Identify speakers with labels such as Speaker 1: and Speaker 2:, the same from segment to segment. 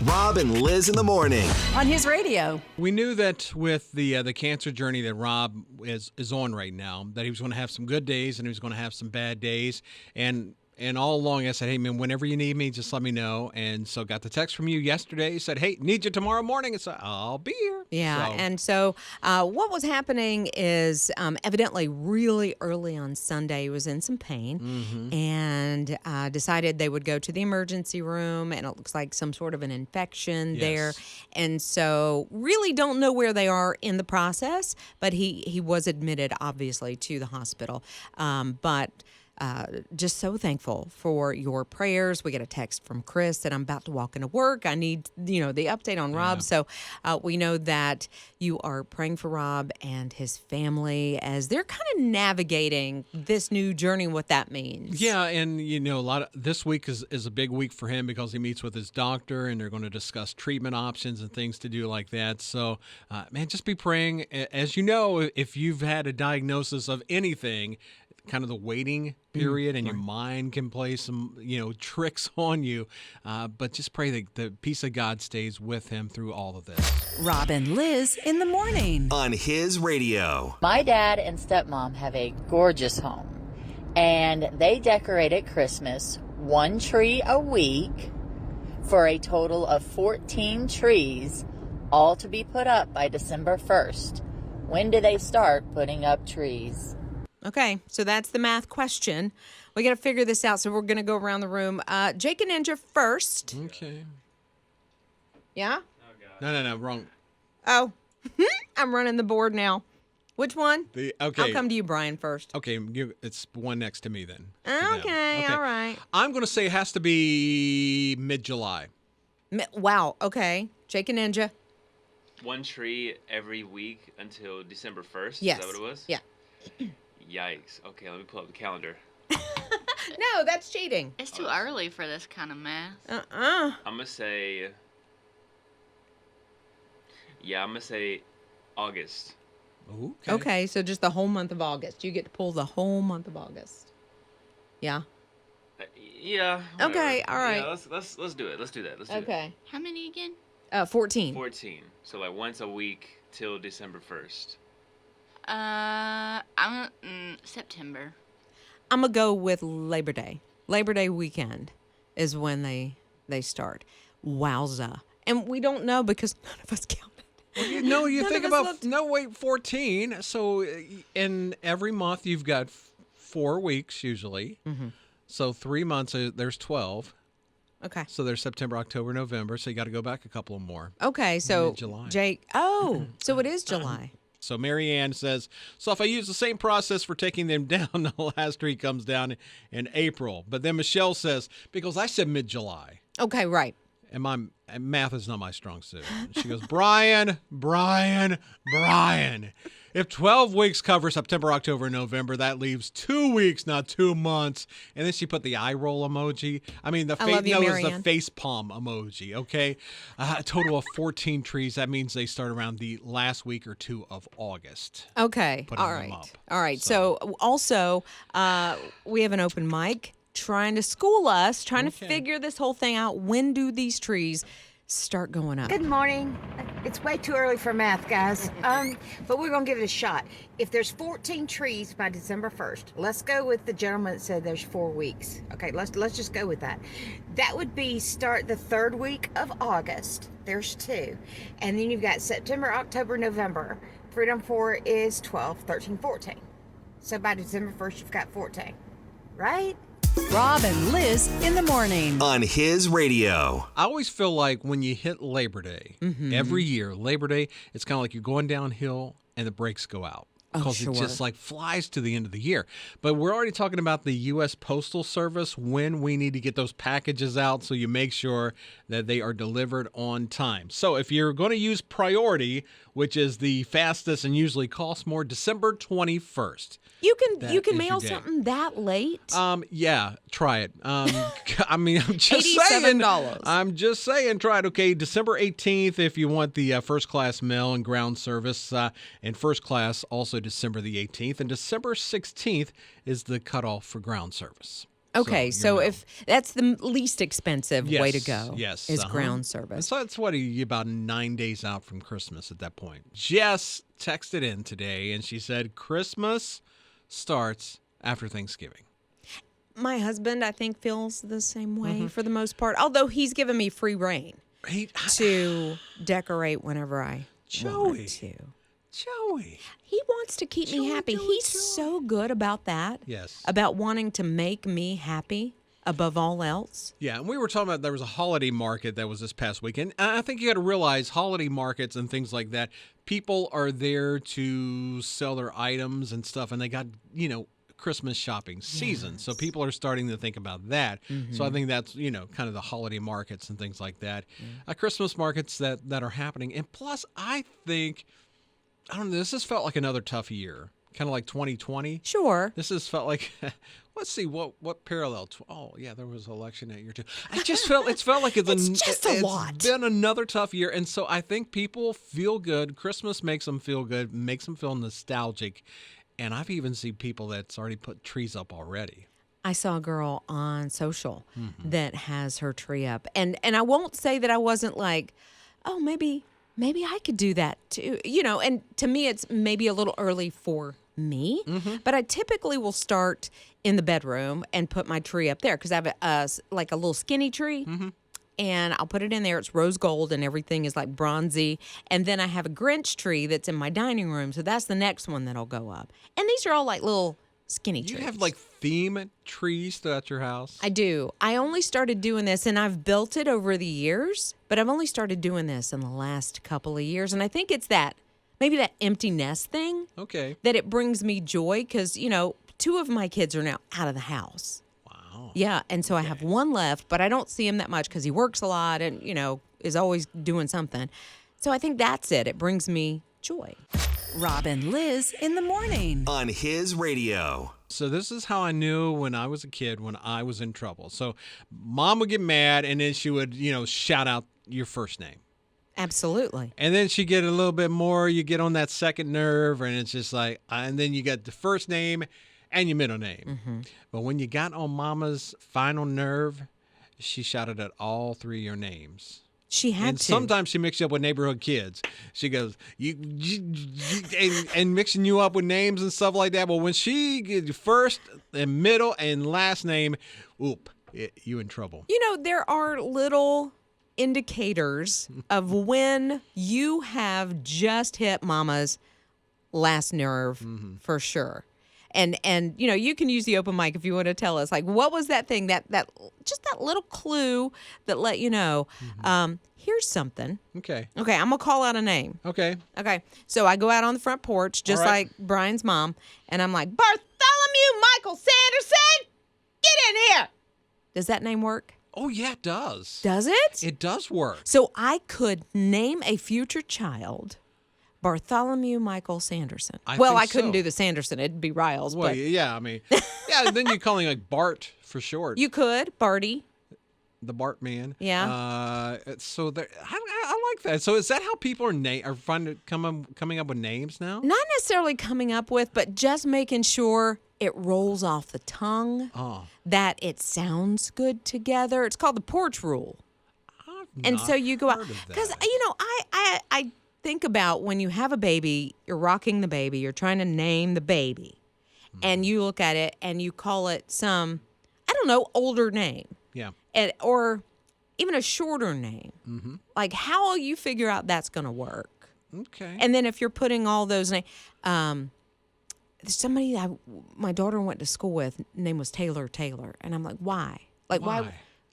Speaker 1: Rob and Lizz in the morning.
Speaker 2: On his radio.
Speaker 3: We knew that with the cancer journey that Rob is on right now, that he was going to have some good days and he was going to have some bad days. And all along I said, hey, man, whenever you need me, just let me know. And so got the text from you yesterday. Said, hey, need you tomorrow morning. And so I'll be here.
Speaker 2: Yeah. And so what was happening is evidently really early on Sunday, he was in some pain and decided they would go to the emergency room. And it looks like some sort of an infection there. And so really don't know where they are in the process. But he was admitted, obviously, to the hospital. Just so thankful for your prayers. We get a text from Chris that I'm about to walk into work. I need, the update on Rob. So we know that you are praying for Rob and his family as they're kind of navigating this new journey, what that means.
Speaker 3: Yeah, and this week is a big week for him because he meets with his doctor and they're going to discuss treatment options and things to do like that. So, man, just be praying. As you know, if you've had a diagnosis of anything, kind of the waiting period and your mind can play some, tricks on you. But just pray that the peace of God stays with him through all of this.
Speaker 2: Rob and Lizz in the morning.
Speaker 1: On his radio.
Speaker 4: My dad and stepmom have a gorgeous home, and they decorate at Christmas one tree a week for a total of 14 trees, all to be put up by December 1st. When do they start putting up trees?
Speaker 2: Okay, so that's the math question. We got to figure this out, so we're going to go around the room. Jake and Ninja first.
Speaker 3: Okay.
Speaker 2: Yeah?
Speaker 3: No, wrong.
Speaker 2: Oh, I'm running the board now. Which one?
Speaker 3: Okay.
Speaker 2: I'll come to you, Brian, first.
Speaker 3: Okay, it's one next to me then.
Speaker 2: Okay, all right.
Speaker 3: I'm going to say it has to be mid-July.
Speaker 2: Wow, okay. Jake and Ninja.
Speaker 5: One tree every week until December 1st?
Speaker 2: Yes.
Speaker 5: Is that what it was?
Speaker 2: Yeah.
Speaker 5: Yikes. Okay, let me pull up the calendar.
Speaker 2: No, that's cheating.
Speaker 6: It's too early for this kind of math.
Speaker 5: I'm going to say... Yeah, I'm going to say August.
Speaker 2: Okay, so just the whole month of August. You get to pull the whole month of August. Yeah?
Speaker 5: Yeah. Whatever.
Speaker 2: Okay, all right.
Speaker 5: Yeah, let's do it. Let's do that. Let's do
Speaker 2: Okay.
Speaker 6: How many again?
Speaker 2: 14.
Speaker 5: 14. So like once a week till December 1st.
Speaker 6: I'm September.
Speaker 2: I'm going to go with Labor Day. Labor Day weekend is when they start. Wowza. And we don't know because none of us counted.
Speaker 3: Well, you think about 14. So in every month you've got 4 weeks usually. Mm-hmm. So 3 months, there's 12.
Speaker 2: Okay.
Speaker 3: So there's September, October, November. So you got to go back a couple more.
Speaker 2: Okay, so
Speaker 3: July.
Speaker 2: Jake. Oh, so it is July.
Speaker 3: So Mary Ann says, so if I use the same process for taking them down, the last tree comes down in April. But then Michelle says, because I said mid-July.
Speaker 2: Okay, right.
Speaker 3: And math is not my strong suit. She goes, Brian. If 12 weeks cover September, October, and November, that leaves 2 weeks, not 2 months. And then she put the eye roll emoji. I mean, the face palm emoji, okay? A total of 14 trees. That means they start around the last week or two of August.
Speaker 2: Okay, all right. So also, we have an open mic trying to school us, trying to figure this whole thing out. When do these trees start going up?
Speaker 7: Good morning. It's way too early for math, guys. But we're going to give it a shot. If there's 14 trees by December 1st, let's go with the gentleman that said there's 4 weeks. Okay, let's just go with that. That would be start the 3rd week of August. There's 2. And then you've got September, October, November. Freedom 4 is 12, 13, 14. So by December 1st, you've got 14. Right?
Speaker 2: Rob and Lizz in the morning.
Speaker 1: On his radio.
Speaker 3: I always feel like when you hit Labor Day, every year, Labor Day, it's kind of like you're going downhill and the brakes go out. Because it just like flies to the end of the year. But we're already talking about the U.S. Postal Service, when we need to get those packages out so you make sure that they are delivered on time. So if you're going to use priority, which is the fastest and usually costs more, December 21st.
Speaker 2: You can mail something that late?
Speaker 3: Yeah, try it. I mean, I'm just
Speaker 2: $87.
Speaker 3: saying. I'm just saying, try it. Okay, December 18th if you want the first class mail and ground service, and first class also December the 18th, and December 16th is the cutoff for ground service.
Speaker 2: Okay,
Speaker 3: you
Speaker 2: so
Speaker 3: know.
Speaker 2: if that's the least expensive way to
Speaker 3: Yes,
Speaker 2: go,
Speaker 3: yes,
Speaker 2: is
Speaker 3: uh-huh.
Speaker 2: ground
Speaker 3: And
Speaker 2: service.
Speaker 3: so it's about 9 days out from Christmas at that point. Jess texted in today and she said Christmas starts after Thanksgiving.
Speaker 2: My husband, I think, feels the same way
Speaker 3: Mm-hmm.
Speaker 2: for the most part, although he's given me free reign
Speaker 3: Hey,
Speaker 2: to decorate whenever I
Speaker 3: Joey.
Speaker 2: want to.
Speaker 3: Joey.
Speaker 2: He wants to keep me
Speaker 3: Joey,
Speaker 2: happy.
Speaker 3: Joey,
Speaker 2: He's
Speaker 3: Joey.
Speaker 2: so good about that.
Speaker 3: Yes.
Speaker 2: About wanting to make me happy above all else.
Speaker 3: Yeah, and we were talking about there was a holiday market that was this past weekend. And I think you got to realize holiday markets and things like that, people are there to sell their items and stuff, and they got, Christmas shopping season. So people are starting to think about that. So I think that's, kind of the holiday markets and things like that. Christmas markets that are happening. And plus, I think, I don't know, this has felt like another tough year, kind of like 2020.
Speaker 2: Sure.
Speaker 3: This has felt like, let's see what parallel. Oh yeah, there was an election that year too. I just felt it's like it's
Speaker 2: just a lot.
Speaker 3: It's been another tough year, and so I think people feel good. Christmas makes them feel good, makes them feel nostalgic, and I've even seen people that's already put trees up already.
Speaker 2: I saw a girl on social that has her tree up. And I won't say that I wasn't like, oh, maybe I could do that too. And to me, it's maybe a little early for me. But I typically will start in the bedroom and put my tree up there because I have a little skinny tree. And I'll put it in there. It's rose gold and everything is like bronzy. And then I have a Grinch tree that's in my dining room. So that's the next one that'll go up. And these are all like little skinny trees.
Speaker 3: You have like theme trees throughout your house?
Speaker 2: I do. I only started doing this, and I've built it over the years, but I've only started doing this in the last couple of years. And I think it's maybe that empty nest thing
Speaker 3: Okay.
Speaker 2: that it brings me joy because, 2 of my kids are now out of the house.
Speaker 3: Wow.
Speaker 2: Yeah, and so I have one left, but I don't see him that much because he works a lot and, is always doing something. So I think that's it. It brings me joy.
Speaker 8: Rob and Lizz in the morning.
Speaker 1: On His Radio.
Speaker 3: So this is how I knew when I was a kid when I was in trouble. So mom would get mad and then she would, shout out your first name.
Speaker 2: Absolutely.
Speaker 3: And then she get a little bit more, you get on that second nerve and it's just like, and then you got the first name and your middle name. But when you got on mama's final nerve, she shouted out all 3 of your names.
Speaker 2: She had
Speaker 3: And
Speaker 2: to.
Speaker 3: sometimes she mixed you up with neighborhood kids. She goes, and mixing you up with names and stuff like that. But when she gets first and middle and last name, you in trouble.
Speaker 2: There are little indicators of when you have just hit mama's last nerve for sure. And you can use the open mic if you want to tell us, like, what was that thing, that just that little clue that let you know, here's something.
Speaker 3: Okay.
Speaker 2: Okay, I'm going to call out a name.
Speaker 3: Okay.
Speaker 2: Okay, so I go out on the front porch, just
Speaker 3: All right.
Speaker 2: like Brian's mom, and I'm like, Bartholomew Michael Sanderson, get in here. Does that name work?
Speaker 3: Oh, yeah, it does.
Speaker 2: Does it?
Speaker 3: It does work.
Speaker 2: So I could name a future child Bartholomew Michael Sanderson.
Speaker 3: I
Speaker 2: I couldn't
Speaker 3: so.
Speaker 2: do the Sanderson. It'd be Riles.
Speaker 3: Well,
Speaker 2: but
Speaker 3: yeah, I mean, yeah, then you're calling like Bart for short.
Speaker 2: you could. Barty.
Speaker 3: The Bart man.
Speaker 2: Yeah.
Speaker 3: So there, I like that. So is that how people are coming up with names now?
Speaker 2: Not necessarily coming up with, but just making sure it rolls off the tongue, that it sounds good together. It's called the porch rule. And so you go out. Because, I think about when you have a baby, you're rocking the baby, you're trying to name the baby, and you look at it and you call it some, older name.
Speaker 3: Yeah.
Speaker 2: Or even a shorter name. Like, how will you figure out that's going to work?
Speaker 3: Okay.
Speaker 2: And then if you're putting all those names, there's somebody my daughter went to school with, name was Taylor, and I'm like, why? Like, why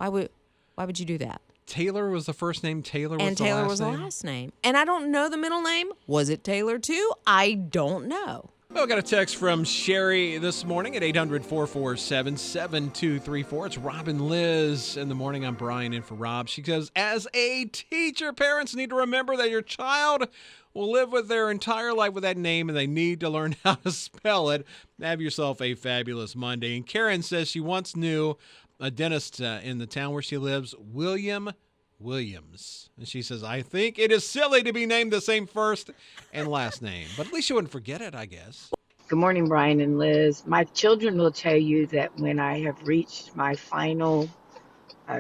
Speaker 2: would you do that?
Speaker 3: Taylor was the first name. Taylor was
Speaker 2: And
Speaker 3: the
Speaker 2: Taylor
Speaker 3: last
Speaker 2: was
Speaker 3: name.
Speaker 2: the last name. And I don't know the middle name. Was it Taylor too? I don't know.
Speaker 3: Well, I got a text from Sherry this morning at 800-447-7234. It's Rob and Lizz in the morning. I'm Brian in for Rob. She says, as a teacher, parents need to remember that your child will live with their entire life with that name, and they need to learn how to spell it. Have yourself a fabulous Monday. And Karen says she once knew a dentist in the town where she lives, William Williams. And she says, I think it is silly to be named the same first and last name. But at least you wouldn't forget it, I guess.
Speaker 9: Good morning, Brian and Liz. My children will tell you that when I have reached my final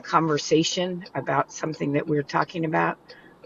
Speaker 9: conversation about something that we're talking about,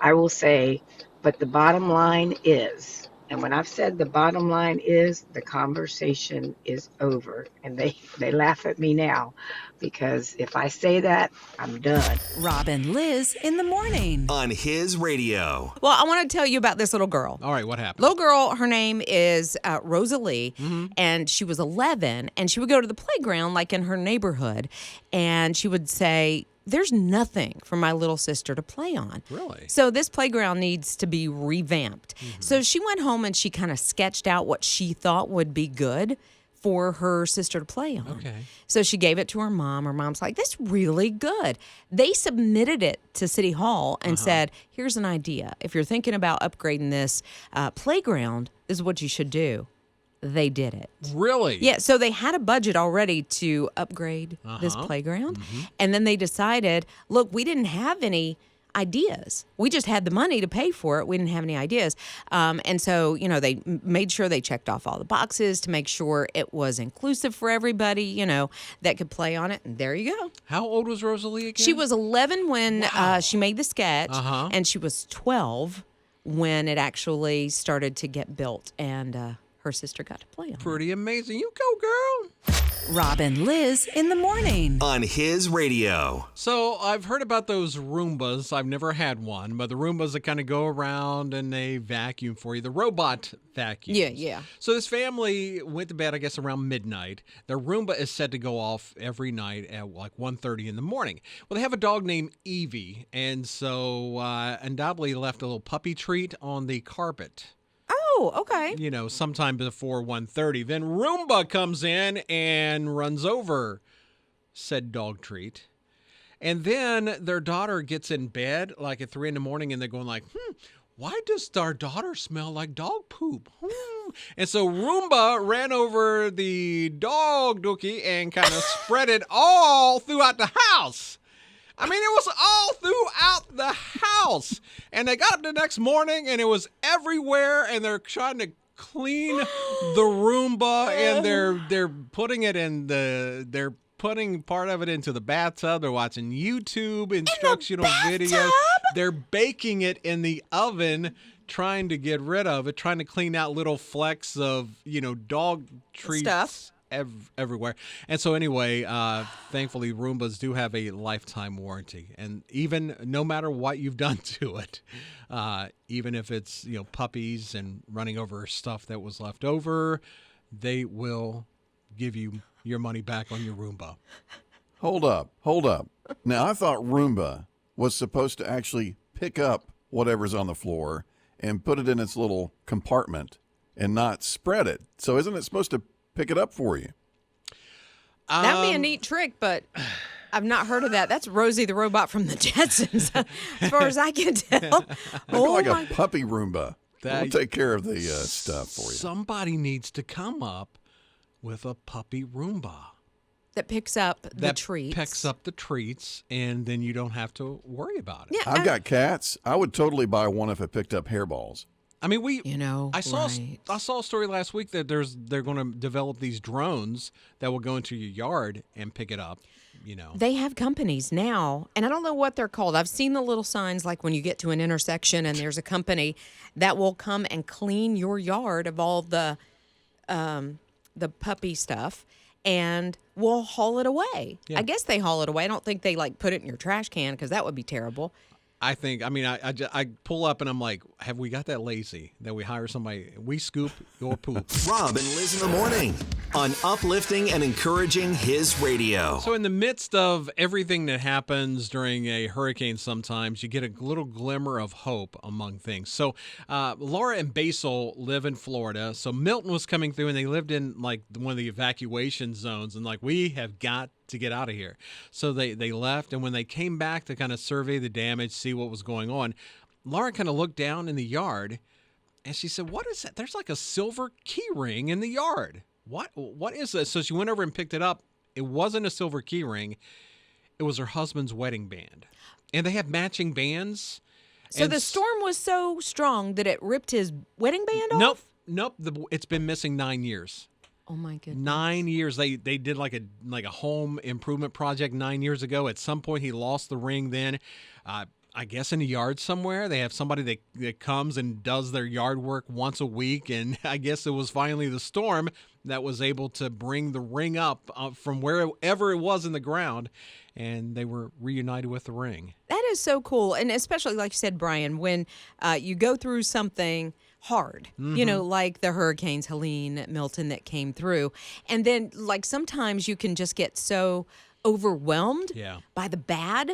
Speaker 9: I will say, but the bottom line is, and when I've said the bottom line is, the conversation is over. And they laugh at me now because if I say that, I'm done.
Speaker 8: Rob and Liz in the morning.
Speaker 1: On His Radio.
Speaker 2: Well, I want to tell you about this little girl.
Speaker 3: All right, what happened?
Speaker 2: Little girl, her name is Rosalie, and she was 11, and she would go to the playground like in her neighborhood, and she would say, there's nothing for my little sister to play on.
Speaker 3: Really?
Speaker 2: So this playground needs to be revamped. So she went home and she kind of sketched out what she thought would be good for her sister to play on.
Speaker 3: Okay.
Speaker 2: So she gave it to her mom. Her mom's like, that's really good. They submitted it to City Hall and said, here's an idea. If you're thinking about upgrading this playground, this is what you should do. They did it.
Speaker 3: Really?
Speaker 2: Yeah, so they had a budget already to upgrade this playground. And then they decided, look, we didn't have any ideas. We just had the money to pay for it. We didn't have any ideas. And so, they made sure they checked off all the boxes to make sure it was inclusive for everybody, that could play on it. And there you go.
Speaker 3: How old was Rosalie again?
Speaker 2: She was 11 when she made the sketch, and she was 12 when it actually started to get built. And her sister got to play on it.
Speaker 3: Pretty amazing. You go, girl.
Speaker 8: Rob and Liz in the morning.
Speaker 1: On His Radio.
Speaker 3: So I've heard about those Rumbas. I've never had one, but the Rumbas that kind of go around and they vacuum for you. The robot vacuum.
Speaker 2: Yeah.
Speaker 3: So this family went to bed, I guess, around midnight. Their Roomba is said to go off every night at like 1:30 in the morning. Well, they have a dog named Evie, and so undoubtedly left a little puppy treat on the carpet.
Speaker 2: Oh, okay.
Speaker 3: Sometime before 1:30. Then Rumba comes in and runs over said dog treat. And then their daughter gets in bed like at 3 in the morning and they're going like, why does our daughter smell like dog poop? And so Rumba ran over the dog dookie and kind of spread it all throughout the house. I mean, it was all throughout the house. And they got up the next morning, and it was everywhere, and they're trying to clean the Roomba, and they're putting it in they're putting part of it into the bathtub. They're watching YouTube instructional videos. They're baking it in the oven, trying to get rid of it, trying to clean out little flecks of, dog treats. Stuff. Everywhere. And so anyway, thankfully Roombas do have a lifetime warranty, and even no matter what you've done to it, even if it's puppies and running over stuff that was left over, they will give you your money back on your Roomba.
Speaker 10: Hold up. Now I thought Roomba was supposed to actually pick up whatever's on the floor and put it in its little compartment and not spread it. So isn't it supposed to pick it up for you?
Speaker 2: That'd be a neat trick, but I've not heard of that. That's Rosie the robot from the Jetsons, as far as I can tell.
Speaker 10: A puppy Roomba. We'll take care of the stuff for you.
Speaker 3: Somebody needs to come up with a puppy Roomba.
Speaker 2: That picks up the treats.
Speaker 3: Picks up the treats, and then you don't have to worry about it.
Speaker 2: Yeah,
Speaker 10: I've got cats. I would totally buy one if it picked up hairballs.
Speaker 3: I mean, I saw a story last week that they're going to develop these drones that will go into your yard and pick it up.
Speaker 2: They have companies now, and I don't know what they're called. I've seen the little signs like when you get to an intersection and there's a company that will come and clean your yard of all the puppy stuff and will haul it away. Yeah. I guess they haul it away. I don't think they put it in your trash can because that would be terrible.
Speaker 3: I pull up and I'm like, have we got that lazy that we hire somebody? We scoop your poop.
Speaker 1: Rob and Liz in the morning on uplifting and encouraging His Radio.
Speaker 3: So in the midst of everything that happens during a hurricane, sometimes you get a little glimmer of hope among things. So Laura and Basil live in Florida. So Milton was coming through and they lived in one of the evacuation zones and we have got to get out of here. So they left, and when they came back to kind of survey the damage, see what was going on, Laura kind of looked down in the yard and she said, what is that? There's like a silver key ring in the yard. What is this? So she went over and picked it up. It wasn't a silver key ring. It was her husband's wedding band. And they have matching bands.
Speaker 2: So the storm was so strong that it ripped his wedding band off?
Speaker 3: Nope. It's been missing 9 years.
Speaker 2: Oh my goodness.
Speaker 3: 9 years. They did like a home improvement project 9 years ago. At some point, he lost the ring. Then, I guess in a yard somewhere, they have somebody that comes and does their yard work once a week. And I guess it was finally the storm that was able to bring the ring up from wherever it was in the ground, and they were reunited with the ring.
Speaker 2: That is so cool. And especially, like you said, Brian, when you go through something hard, like the hurricanes, Helene, Milton, that came through. And then, like, sometimes you can just get so overwhelmed by the bad.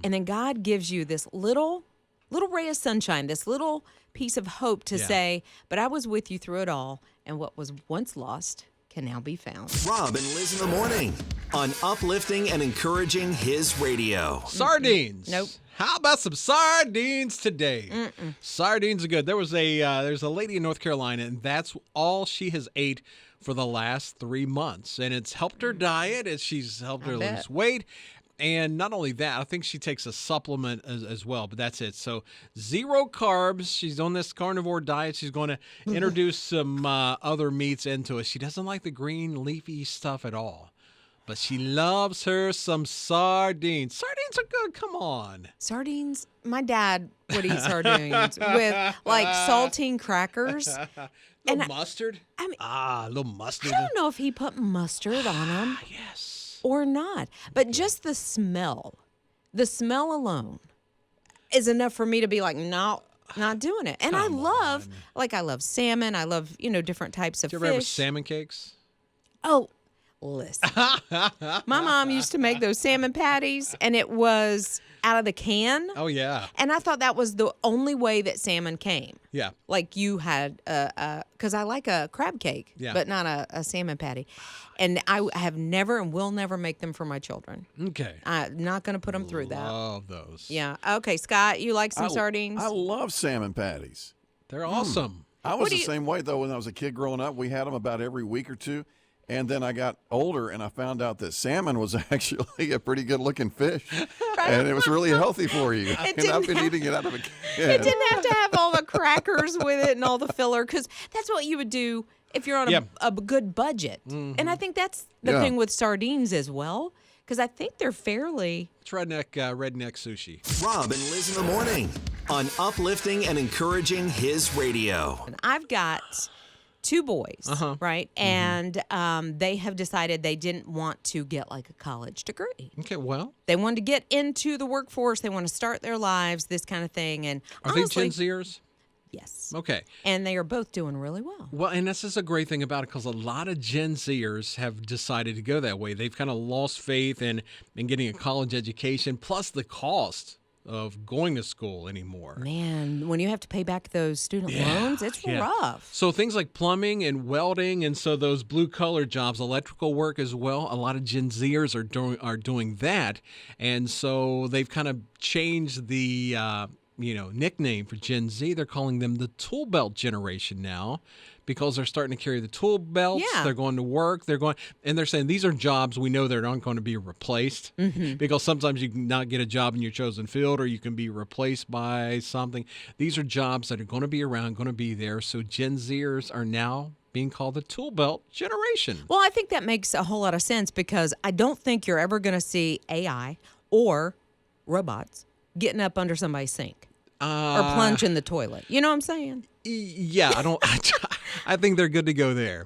Speaker 2: And then God gives you this little ray of sunshine, this little piece of hope to say, but I was with you through it all. And what was once lost can now be found.
Speaker 1: Rob and Lizz in the morning on uplifting and encouraging his radio.
Speaker 3: Sardines.
Speaker 2: Nope.
Speaker 3: How about some sardines today? Sardines are good. There's a lady in North Carolina, and that's all she has ate for the last 3 months, and it's helped her diet. She's helped her lose weight. And not only that, I think she takes a supplement as well, but that's it. So 0 carbs. She's on this carnivore diet. She's going to introduce some other meats into it. She doesn't like the green leafy stuff at all, but she loves her some sardines. Sardines are good. Come on.
Speaker 2: Sardines? My dad would eat sardines with, like, saltine crackers.
Speaker 3: Mustard?
Speaker 2: I mean,
Speaker 3: a little mustard.
Speaker 2: I don't know if he put mustard on them.
Speaker 3: Yes.
Speaker 2: Or not. But just the smell alone is enough for me to be like, no, not doing it. And I love salmon. I love, different types of
Speaker 3: Did you
Speaker 2: fish.
Speaker 3: ever have salmon cakes?
Speaker 2: Oh, listen. My mom used to make those salmon patties, and it was out of the can.
Speaker 3: Oh, yeah.
Speaker 2: And I thought that was the only way that salmon came.
Speaker 3: Yeah.
Speaker 2: Like you had, because I like a crab cake, but not a salmon patty. And I have never and will never make them for my children.
Speaker 3: Okay.
Speaker 2: I'm not going to put them through that.
Speaker 3: Love those.
Speaker 2: Yeah. Okay, Scott, you like some sardines?
Speaker 10: I love salmon patties.
Speaker 3: They're awesome.
Speaker 10: I was the same way, though, when I was a kid growing up. We had them about every week or two. And then I got older, and I found out that salmon was actually a pretty good-looking fish. Right? And it was really healthy for you. And I've been eating it out of a can.
Speaker 2: It didn't have to have all the crackers with it and all the filler, because that's what you would do if you're on a good budget. And I think that's the thing with sardines as well, because I think they're fairly...
Speaker 3: It's redneck sushi.
Speaker 1: Rob and Lizz in the morning on uplifting and encouraging his radio.
Speaker 2: And I've got 2 boys, right? And they have decided they didn't want to get like a college degree.
Speaker 3: Okay, well.
Speaker 2: They wanted to get into the workforce. They want to start their lives, this kind of thing. And
Speaker 3: Are they Gen Zers?
Speaker 2: Yes.
Speaker 3: Okay.
Speaker 2: And they are both doing really well.
Speaker 3: Well, and this is a great thing about it, because a lot of Gen Zers have decided to go that way. They've kind of lost faith in getting a college education, plus the cost of going to school anymore.
Speaker 2: Man, when you have to pay back those student loans, it's rough.
Speaker 3: So things like plumbing and welding, and so those blue-collar jobs, electrical work as well, a lot of Gen Zers are doing that. And so they've kind of changed the nickname for Gen Z. They're calling them the tool belt generation now, because they're starting to carry the tool belts.
Speaker 2: Yeah.
Speaker 3: They're going to work. And they're saying these are jobs we know they're not going to be replaced, because sometimes you can not get a job in your chosen field, or you can be replaced by something. These are jobs that are going to be around, going to be there. So Gen Zers are now being called the tool belt generation.
Speaker 2: Well, I think that makes a whole lot of sense, because I don't think you're ever going to see AI or robots getting up under somebody's sink or plunge in the toilet. You know what I'm saying?
Speaker 3: Yeah, I think they're good to go there.